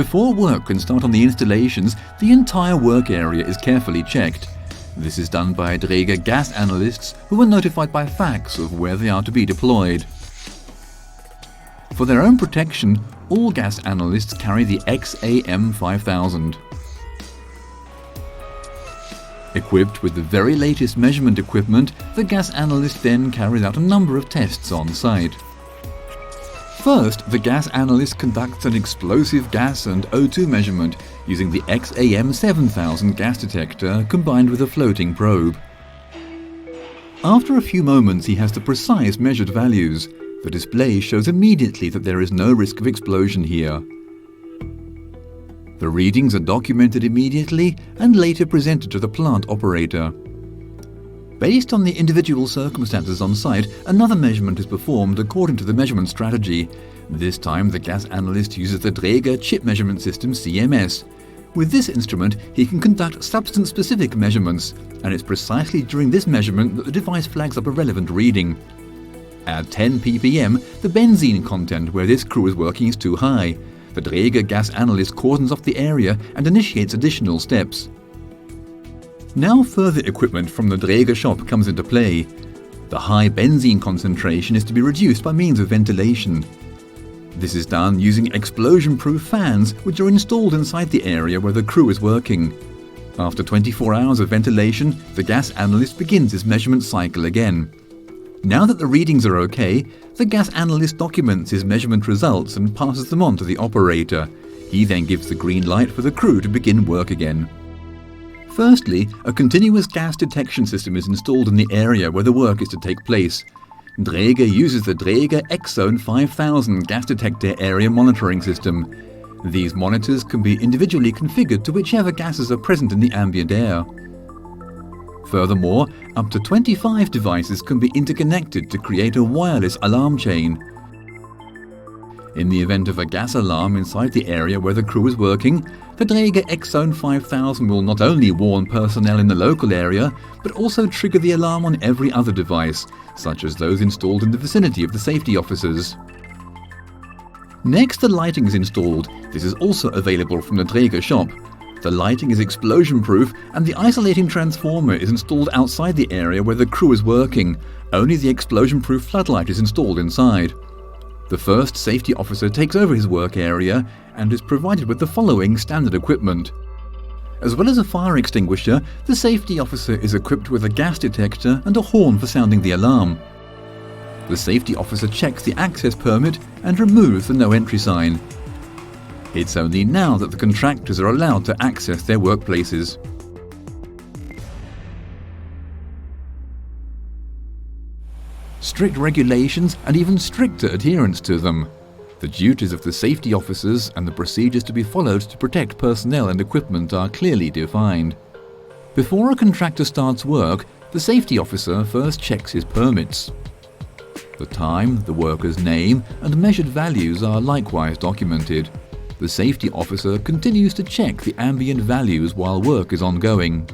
Before work can start on the installations, the entire work area is carefully checked. This is done by Dräger gas analysts who are notified by fax of where they are to be deployed. For their own protection, all gas analysts carry the XAM 5000. Equipped with the very latest measurement equipment, the gas analyst then carries out a number of tests on site. First, the gas analyst conducts an explosive gas and O2 measurement using the XAM 7000 gas detector combined with a floating probe. After a few moments, he has the precise measured values. The display shows immediately that there is no risk of explosion here. The readings are documented immediately and later presented to the plant operator. Based on the individual circumstances on site, another measurement is performed according to the measurement strategy. This time the gas analyst uses the Dräger Chip Measurement System CMS. With this instrument, he can conduct substance-specific measurements, and it's precisely during this measurement that the device flags up a relevant reading. At 10 ppm, the benzene content where this crew is working is too high. The Dräger gas analyst cordons off the area and initiates additional steps. Now further equipment from the Dräger shop comes into play. The high benzene concentration is to be reduced by means of ventilation. This is done using explosion-proof fans which are installed inside the area where the crew is working. After 24 hours of ventilation, the gas analyst begins his measurement cycle again. Now that the readings are okay, the gas analyst documents his measurement results and passes them on to the operator. He then gives the green light for the crew to begin work again. Firstly, a continuous gas detection system is installed in the area where the work is to take place. Dräger uses the Dräger X-Zone 5000 gas detector area monitoring system. These monitors can be individually configured to whichever gases are present in the ambient air. Furthermore, up to 25 devices can be interconnected to create a wireless alarm chain. In the event of a gas alarm inside the area where the crew is working, the Dräger X-Zone 5000 will not only warn personnel in the local area, but also trigger the alarm on every other device, such as those installed in the vicinity of the safety officers. Next, the lighting is installed. This is also available from the Dräger shop. The lighting is explosion-proof and the isolating transformer is installed outside the area where the crew is working. Only the explosion-proof floodlight is installed inside. The first safety officer takes over his work area and is provided with the following standard equipment. As well as a fire extinguisher, the safety officer is equipped with a gas detector and a horn for sounding the alarm. The safety officer checks the access permit and removes the no entry sign. It's only now that the contractors are allowed to access their workplaces. Strict regulations and even stricter adherence to them. The duties of the safety officers and the procedures to be followed to protect personnel and equipment are clearly defined. Before a contractor starts work, the safety officer first checks his permits. The time, the worker's name, and measured values are likewise documented. The safety officer continues to check the ambient values while work is ongoing.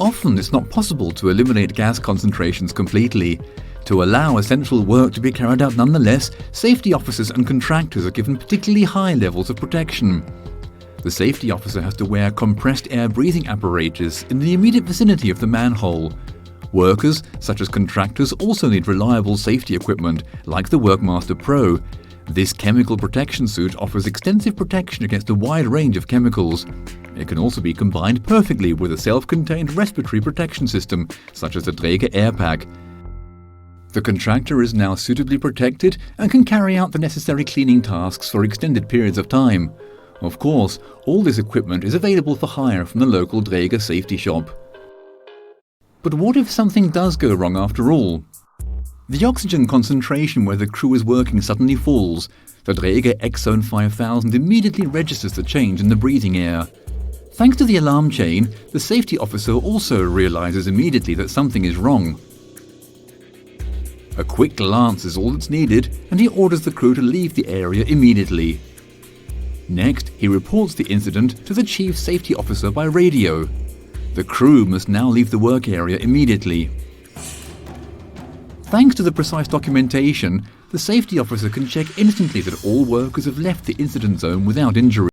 Often it's not possible to eliminate gas concentrations completely. To allow essential work to be carried out nonetheless, safety officers and contractors are given particularly high levels of protection. The safety officer has to wear compressed air breathing apparatus in the immediate vicinity of the manhole. Workers, such as contractors, also need reliable safety equipment, like the Workmaster Pro. This chemical protection suit offers extensive protection against a wide range of chemicals. It can also be combined perfectly with a self-contained respiratory protection system, such as the Dräger AirPack. The contractor is now suitably protected and can carry out the necessary cleaning tasks for extended periods of time. Of course, all this equipment is available for hire from the local Dräger safety shop. But what if something does go wrong after all? The oxygen concentration where the crew is working suddenly falls. The Dräger X-Zone 5000 immediately registers the change in the breathing air. Thanks to the alarm chain, the safety officer also realizes immediately that something is wrong. A quick glance is all that's needed, and he orders the crew to leave the area immediately. Next, he reports the incident to the chief safety officer by radio. The crew must now leave the work area immediately. Thanks to the precise documentation, the safety officer can check instantly that all workers have left the incident zone without injury.